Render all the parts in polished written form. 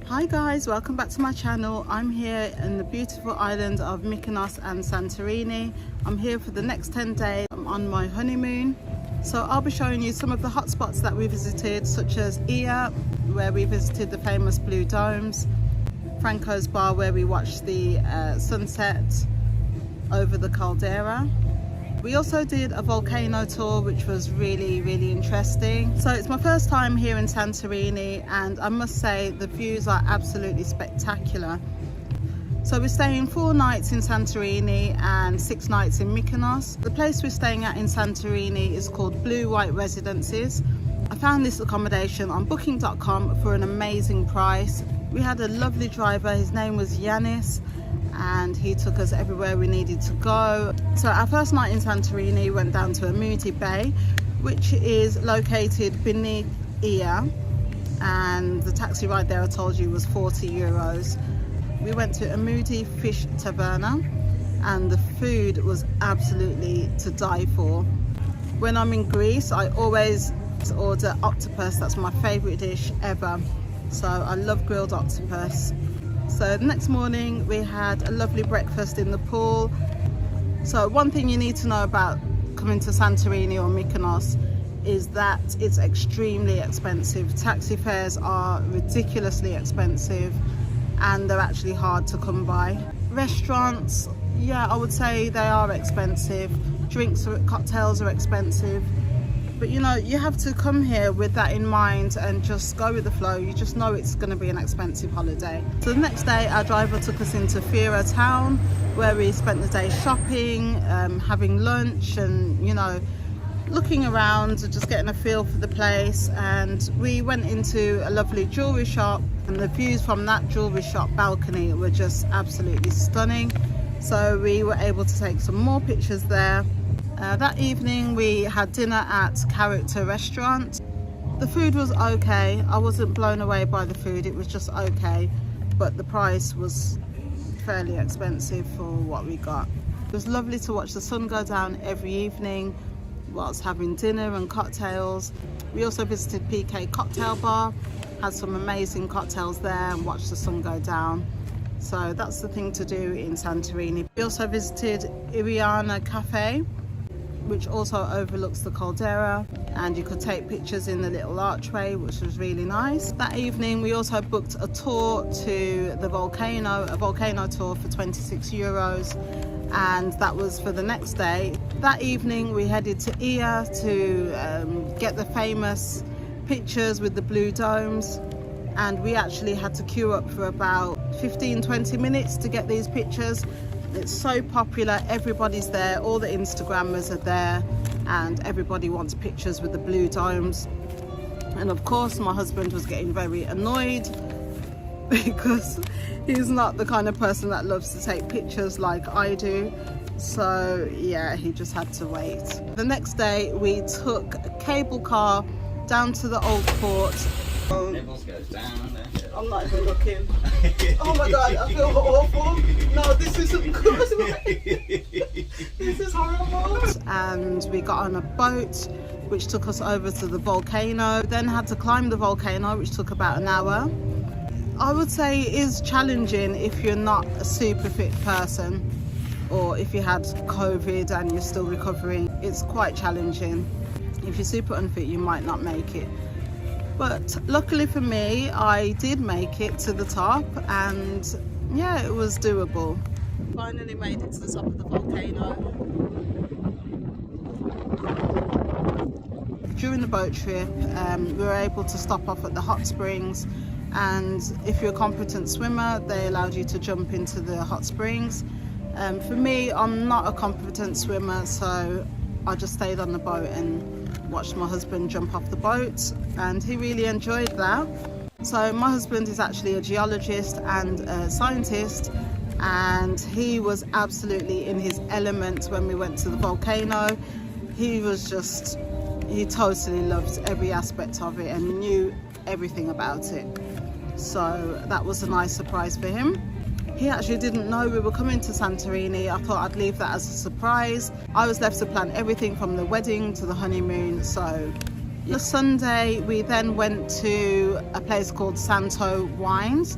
Hi guys, welcome back to my channel. I'm here in the beautiful island of Mykonos and Santorini. I'm here for the next 10 days. I'm on my honeymoon. So I'll be showing you some of the hot spots that we visited, such as Ia, where we visited the famous Blue Domes, Franco's Bar, where we watched the sunset over the caldera. We also did a volcano tour, which was really interesting. So it's my first time here in Santorini, and I must say the views are absolutely spectacular. So we're staying 4 nights in Santorini and 6 nights in Mykonos. The place we're staying at in Santorini is called Blue White Residences. I found this accommodation on booking.com for an amazing price. We had a lovely driver, his name was Yanis, and he took us everywhere we needed to go. So our first night in Santorini went down to Amudi Bay, which is located beneath Ia, and the taxi ride there, I told you, was 40 euros. We went to Amudi Fish Taverna, and the food was absolutely to die for. When I'm in Greece, I always order octopus. That's my favorite dish ever. So I love grilled octopus. So the next morning we had a lovely breakfast in the pool. So one thing you need to know about coming to Santorini or Mykonos is that it's extremely expensive. Taxi fares are ridiculously expensive, and they're actually hard to come by. Restaurants, yeah, I would say they are expensive. Drinks, cocktails are expensive. But you know, you have to come here with that in mind and just go with the flow. You just know it's going to be an expensive holiday. So the next day our driver took us into Fira town, where we spent the day shopping, having lunch, and you know, looking around and just getting a feel for the place. And we went into a lovely jewellery shop, and the views from that jewellery shop balcony were just absolutely stunning. So we were able to take some more pictures there. That evening we had dinner at Character Restaurant. The food was okay. I wasn't blown away by the food, it was just okay, but the price was fairly expensive for what we got. It was lovely to watch the sun go down every evening whilst having dinner and cocktails. We also visited PK Cocktail Bar, had some amazing cocktails there, and watched the sun go down. So that's the thing to do in Santorini. We also visited Iriana Cafe, which also overlooks the caldera, and you could take pictures in the little archway, which was really nice. That evening we also booked a tour to the volcano, a volcano tour for 26 euros, and that was for the next day. That evening we headed to Ia to get the famous pictures with the blue domes, and we actually had to queue up for about 15-20 minutes to get these pictures. It's so popular, everybody's there, all the Instagrammers are there, and everybody wants pictures with the blue domes. And of course my husband was getting very annoyed because he's not the kind of person that loves to take pictures like I do. So yeah, he just had to wait. The next day we took a cable car down to the old port. Goes down there. I'm not even looking. Oh my god, I feel awful. No, this isn't good. This is horrible. And we got on a boat which took us over to the volcano. Then had to climb the volcano, which took about an hour. I would say it is challenging if you're not a super fit person, or if you had COVID and you're still recovering. It's quite challenging. If you're super unfit, you might not make it. But luckily for me, I did make it to the top, and yeah, it was doable. Finally made it to the top of the volcano. During the boat trip, we were able to stop off at the hot springs, and if you're a competent swimmer, they allowed you to jump into the hot springs. For me, I'm not a competent swimmer, so I just stayed on the boat and watched my husband jump off the boat, and he really enjoyed that. So my husband is actually a geologist and a scientist, and he was absolutely in his element when we went to the volcano. He totally loved every aspect of it and knew everything about it. So that was a nice surprise for him. He actually didn't know we were coming to Santorini. I thought I'd leave that as a surprise. I was left to plan everything from the wedding to the honeymoon, so The Sunday we then went to a place called Santo Wines,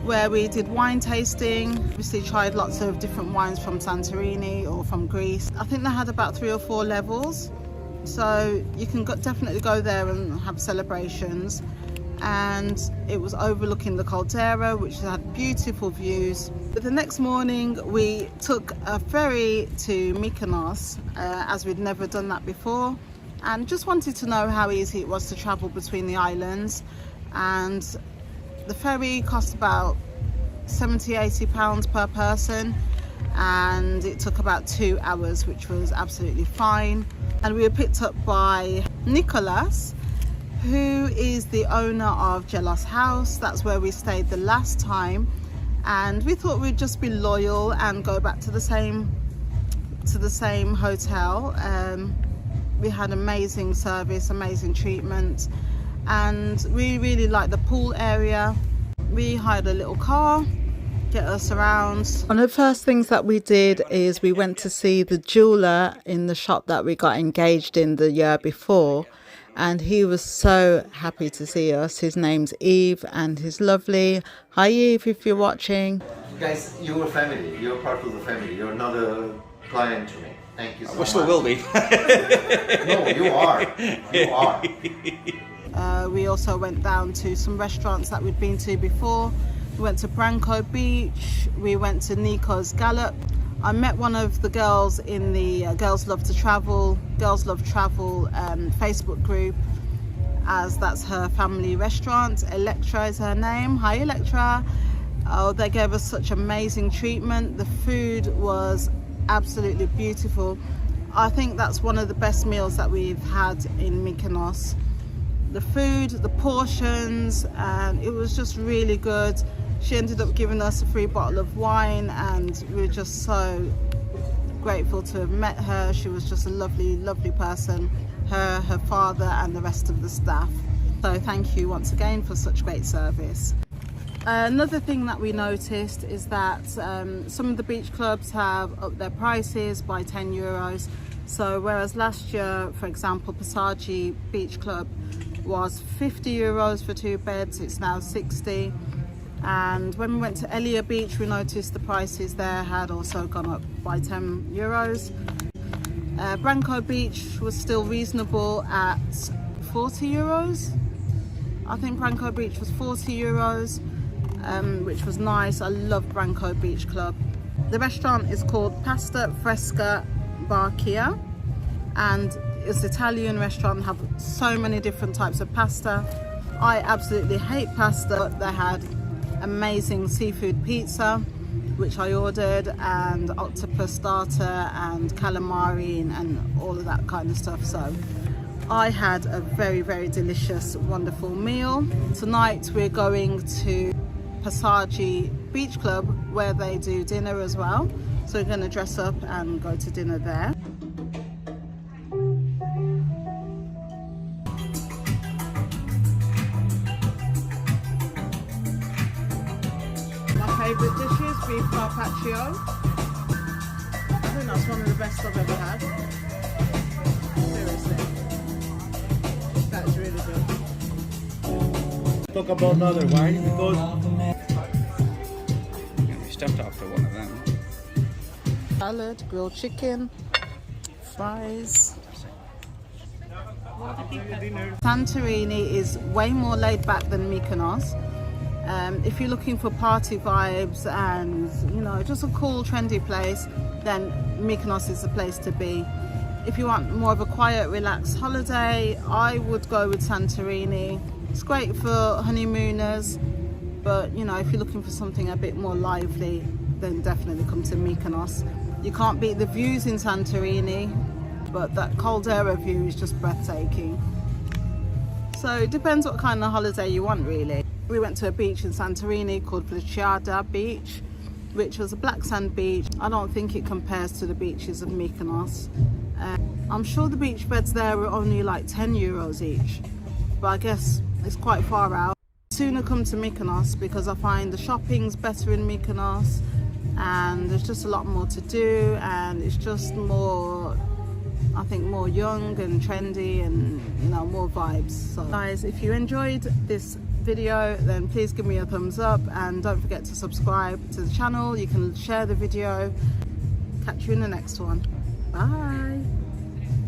where we did wine tasting. Obviously tried lots of different wines from Santorini or from Greece. I think they had about 3 or 4 levels, so you can definitely go there and have celebrations. And it was overlooking the caldera, which had beautiful views. But the next morning we took a ferry to Mykonos, as we'd never done that before, and just wanted to know how easy it was to travel between the islands. And the ferry cost about £70–80 per person, and it took about 2 hours, which was absolutely fine. And we were picked up by Nicholas, who is the owner of Jealous House. That's where we stayed the last time, and we thought we'd just be loyal and go back to the same hotel. We had amazing service, amazing treatment, and we really liked the pool area. We hired a little car, get us around. One of the first things that we did is we went to see the jeweler in the shop that we got engaged in the year before, and he was so happy to see us. His name's Eve, and he's lovely. Hi Eve, if you're watching. Guys, you're family. You're part of the family. You're not a client to me. Thank you so much. We still will be. No, you are. You are. We also went down to some restaurants that we'd been to before. We went to Branco Beach. We went to Nico's Gallop. I met one of the girls in the Girls Love Travel Facebook group, as that's her family restaurant. Electra is her name. Hi Electra. Oh, they gave us such amazing treatment. The food was absolutely beautiful. I think that's one of the best meals that we've had in Mykonos. The food, the portions, and it was just really good. She ended up giving us a free bottle of wine, and we were just so grateful to have met her. She was just a lovely, lovely person, her father and the rest of the staff. So thank you once again for such great service. Another thing that we noticed is that some of the beach clubs have upped their prices by €10. So whereas last year, for example, Passaggi Beach Club was €50 for 2 beds, it's now 60. And when we went to Elia Beach, we noticed the prices there had also gone up by €10. Branco Beach was still reasonable at €40. I think Branco Beach was €40, which was nice. I love Branco Beach Club. The restaurant is called Pasta Fresca Barchia, and it's an Italian restaurant, have so many different types of pasta. I absolutely hate pasta, but they had amazing seafood pizza, which I ordered, and octopus starter and calamari and all of that kind of stuff. So I had a very, very delicious, wonderful meal. Tonight we're going to Passaggi Beach Club, where they do dinner as well. So we're going to dress up and go to dinner there. My favourite dishes, beef carpaccio. I think that's one of the best I've ever had. Seriously. That's really good. Talk about another wine because We stepped after one of them. Salad, grilled chicken, fries. Santorini is way more laid back than Mykonos. If you're looking for party vibes and, you know, just a cool trendy place, then Mykonos is the place to be. If you want more of a quiet, relaxed holiday, I would go with Santorini. It's great for honeymooners, but you know, if you're looking for something a bit more lively, then definitely come to Mykonos. You can't beat the views in Santorini, but that caldera view is just breathtaking. So it depends what kind of holiday you want, really. We went to a beach in Santorini called Volcano Beach, which was a black sand beach. I don't think it compares to the beaches of Mykonos. I'm sure the beach beds there were only like €10 each, but I guess it's quite far out. I'd sooner come to Mykonos because I find the shopping's better in Mykonos, and there's just a lot more to do, and it's just more I think more young and trendy and, you know, more vibes. So guys, if you enjoyed this video, then please give me a thumbs up and don't forget to subscribe to the channel. You can share the video. Catch you in the next one. Bye.